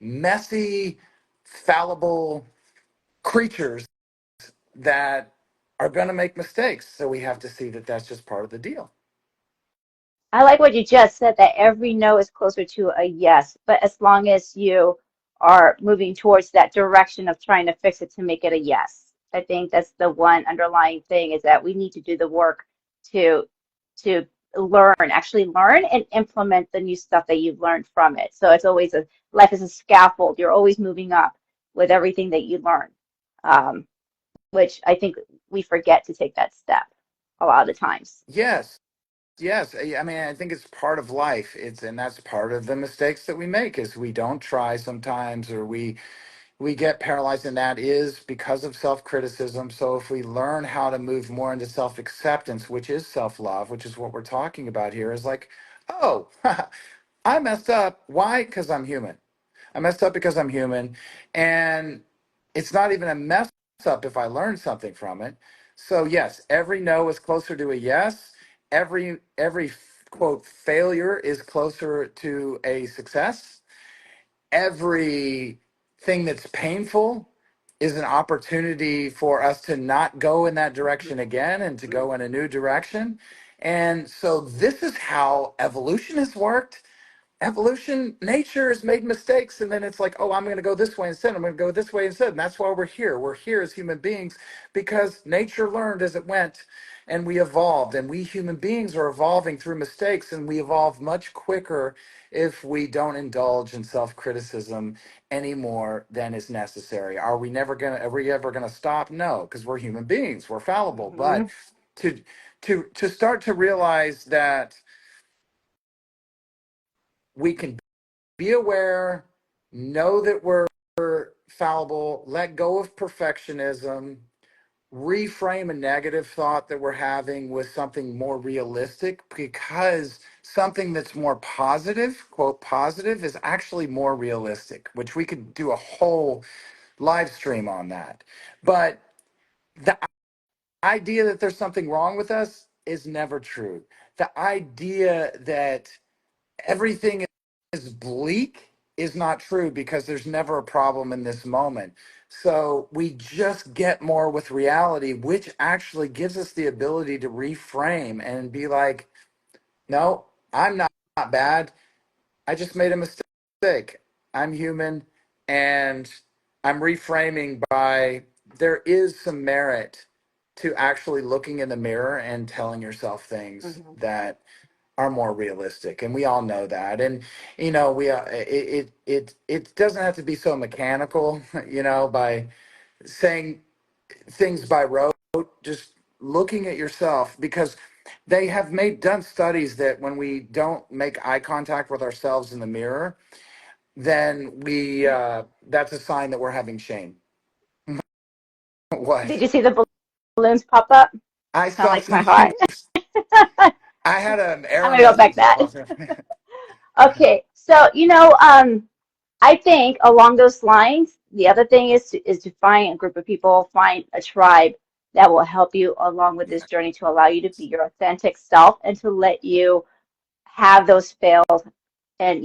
messy, fallible creatures that are going to make mistakes. So we have to see that that's just part of the deal. I like what you just said, that every no is closer to a yes, but as long as you are moving towards that direction of trying to fix it to make it a yes. I think that's the one underlying thing, is that we need to do the work to to actually learn and implement the new stuff that you've learned from it. So it's always life is a scaffold. You're always moving up with everything that you learn, um, which I think we forget to take that step a lot of the times. Yes. Yes, I mean, I think it's part of life. And that's part of the mistakes that we make, is we don't try sometimes, or we we get paralyzed, and that is because of self-criticism. So if we learn how to move more into self-acceptance, which is self-love, which is what we're talking about here, is like, oh, I messed up. Why? Because I'm human. I messed up because I'm human. And it's not even a mess up if I learn something from it. So yes, every no is closer to a yes. Every quote failure is closer to a success. Every thing that's painful is an opportunity for us to not go in that direction again and to go in a new direction. And so this is how evolution has worked. Evolution, nature has made mistakes, and then it's like, oh, I'm going to go this way instead. I'm going to go this way instead. And that's why we're here. We're here as human beings because nature learned as it went, and we evolved. And we human beings are evolving through mistakes, and we evolve much quicker if we don't indulge in self-criticism any more than is necessary. Are we ever gonna stop? No, because we're human beings. We're fallible. Mm-hmm. But to to start to realize that we can be aware, know that we're fallible, let go of perfectionism, reframe a negative thought that we're having with something more realistic, because something that's more positive, quote, positive, is actually more realistic, which we could do a whole live stream on that. But the idea that there's something wrong with us is never true. The idea that everything is bleak is not true, because there's never a problem in this moment. So we just get more with reality, which actually gives us the ability to reframe and be like, no, I'm not bad. I just made a mistake. I'm human, and I'm reframing by there is some merit to actually looking in the mirror and telling yourself things Mm-hmm. that are more realistic, and we all know that. And we it doesn't have to be so mechanical, by saying things by rote. Just looking at yourself, because they have made done studies that when we don't make eye contact with ourselves in the mirror, then we that's a sign that we're having shame. What? Did you see the balloons pop up? I Kind of saw like my something. heart. I had an I'm error gonna go back message that. pop up. Okay, so I think along those lines, the other thing is to find a group of people, find a tribe that will help you along with this journey to allow you to be your authentic self and to let you have those fails and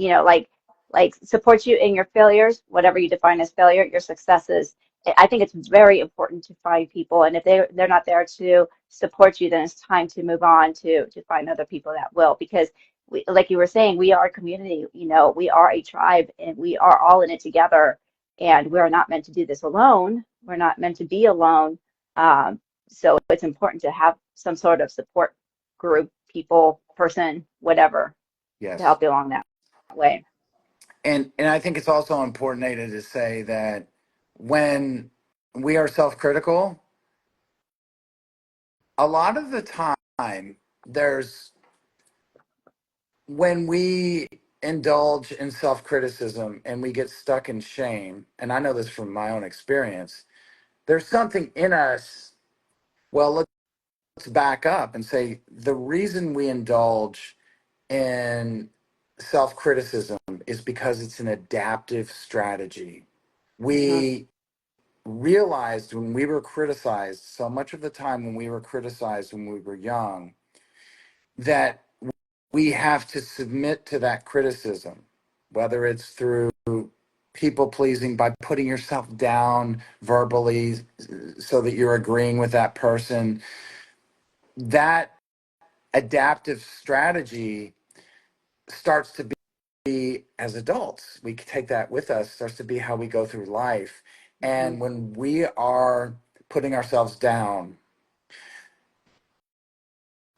like support you in your failures, whatever you define as failure, your successes. I think it's very important to find people, and if they're not there to support you, then it's time to move on to find other people that will, because we, like you were saying, we are a community, we are a tribe, and we are all in it together, and we're not meant to do this alone. We're not meant to be alone. So it's important to have some sort of support group, people, person, whatever, to Yes. help you along that way. And I think it's also important, Ada, to say that when we are self-critical, a lot of the time there's when we indulge in self-criticism and we get stuck in shame, and I know this from my own experience, there's something in us. Well, let's back up and say the reason we indulge in self-criticism is because it's an adaptive strategy. Hmm. We realized when we were criticized, so much of the time when we were criticized when we were young, that we have to submit to that criticism, whether it's through people pleasing by putting yourself down verbally so that you're agreeing with that person. That adaptive strategy starts to be, as adults, we take that with us, starts to be how we go through life. Hmm. And when we are putting ourselves down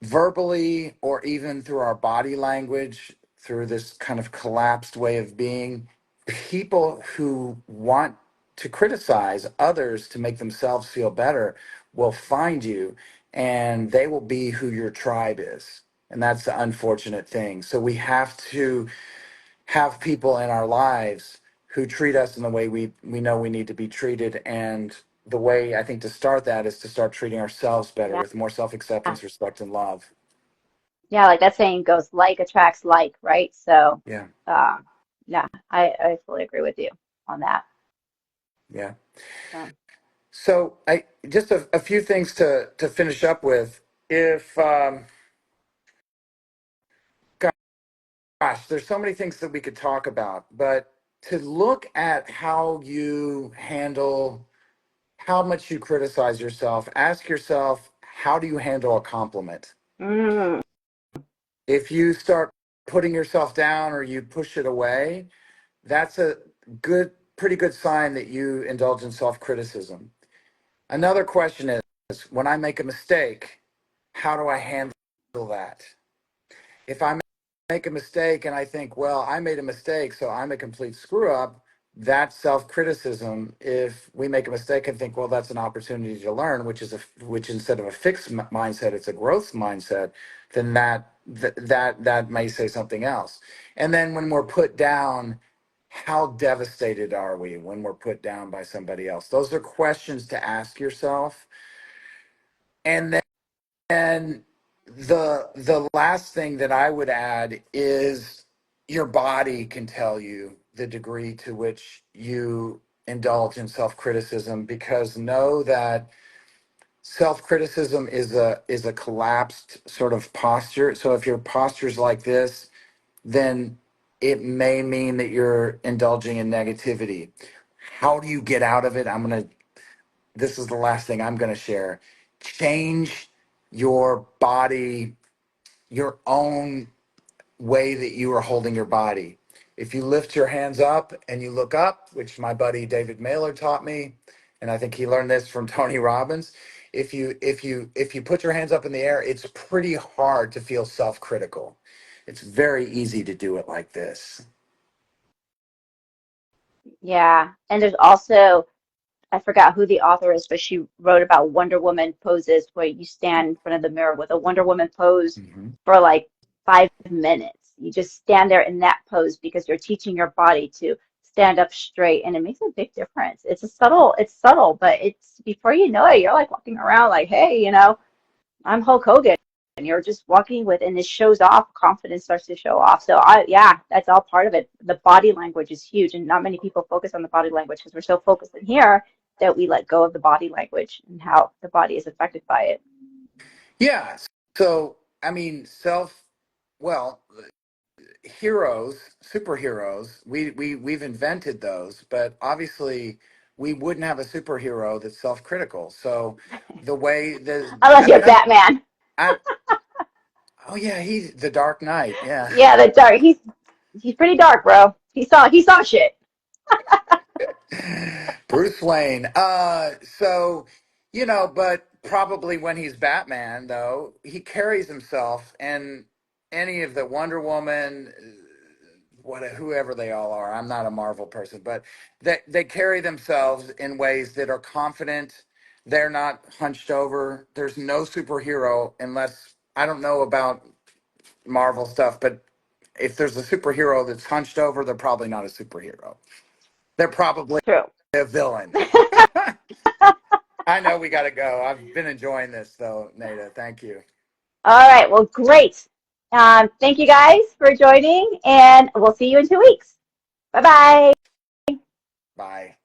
verbally or even through our body language, through this kind of collapsed way of being, people who want to criticize others to make themselves feel better will find you, and they will be who your tribe is. And that's the unfortunate thing. So we have to have people in our lives who treat us in the way we know we need to be treated. And the way I think to start that is to start treating ourselves better Yeah. with more self-acceptance, respect, and love. Yeah, like that saying goes, like attracts like, right? So, Yeah. um, yeah, I fully agree with you on that. Yeah. So, So I just a few things to finish up with. If gosh, there's so many things that we could talk about, but to look at how you handle how much you criticize yourself, ask yourself, how do you handle a compliment? mm, If you start putting yourself down or you push it away, that's a pretty good sign that you indulge in self-criticism. Another question is, when I make a mistake, how do I handle that? If I make a mistake and I think, well, I made a mistake, so I'm a complete screw up, that's self-criticism. If we make a mistake and think, well, that's an opportunity to learn, which instead of a fixed mindset, it's a growth mindset, then that may say something else. And then when we're put down, how devastated are we when we're put down by somebody else? Those are questions to ask yourself. And then the last thing that I would add is your body can tell you the degree to which you indulge in self-criticism, because know that self-criticism is a collapsed sort of posture. So if your posture's like this, then it may mean that you're indulging in negativity. How do you get out of it? This is the last thing I'm going to share. Change your body, your own way that you are holding your body. If you lift your hands up and you look up, which my buddy David Mailer taught me, and I think he learned this from Tony Robbins, if you put your hands up in the air, it's pretty hard to feel self-critical. It's very easy to do it like this. yeah, and there's also, I forgot who the author is, but she wrote about Wonder Woman poses where you stand in front of the mirror with a Wonder Woman pose Hmm. for like 5 minutes. You just stand there in that pose because you're teaching your body to stand up straight, and it makes a big difference. It's subtle, but it's before you know it, you're like walking around like, hey, I'm Hulk Hogan. And you're just walking with, and it shows off, confidence starts to show off. So yeah, that's all part of it. The body language is huge, and not many people focus on the body language because we're so focused in here that we let go of the body language and how the body is affected by it. Yeah. So, I mean, well, heroes, superheroes, we've invented those, but obviously we wouldn't have a superhero that's self-critical. So the way Unless I you're mean, Batman. I oh yeah, he's the Dark Knight. Yeah. Yeah, the dark. He's pretty dark, bro. He saw shit. Bruce Wayne. So, but probably when he's Batman, though, he carries himself, and any of the Wonder Woman, whoever they all are. I'm not a Marvel person, but they carry themselves in ways that are confident. They're not hunched over. There's no superhero, unless I don't know about Marvel stuff, but if there's a superhero that's hunched over, they're probably not a superhero. They're probably True. a villain. I know we got to go. I've been enjoying this, though, Nada. Thank you. All right. Well, great. Thank you guys for joining, and we'll see you in 2 weeks. Bye bye. Bye.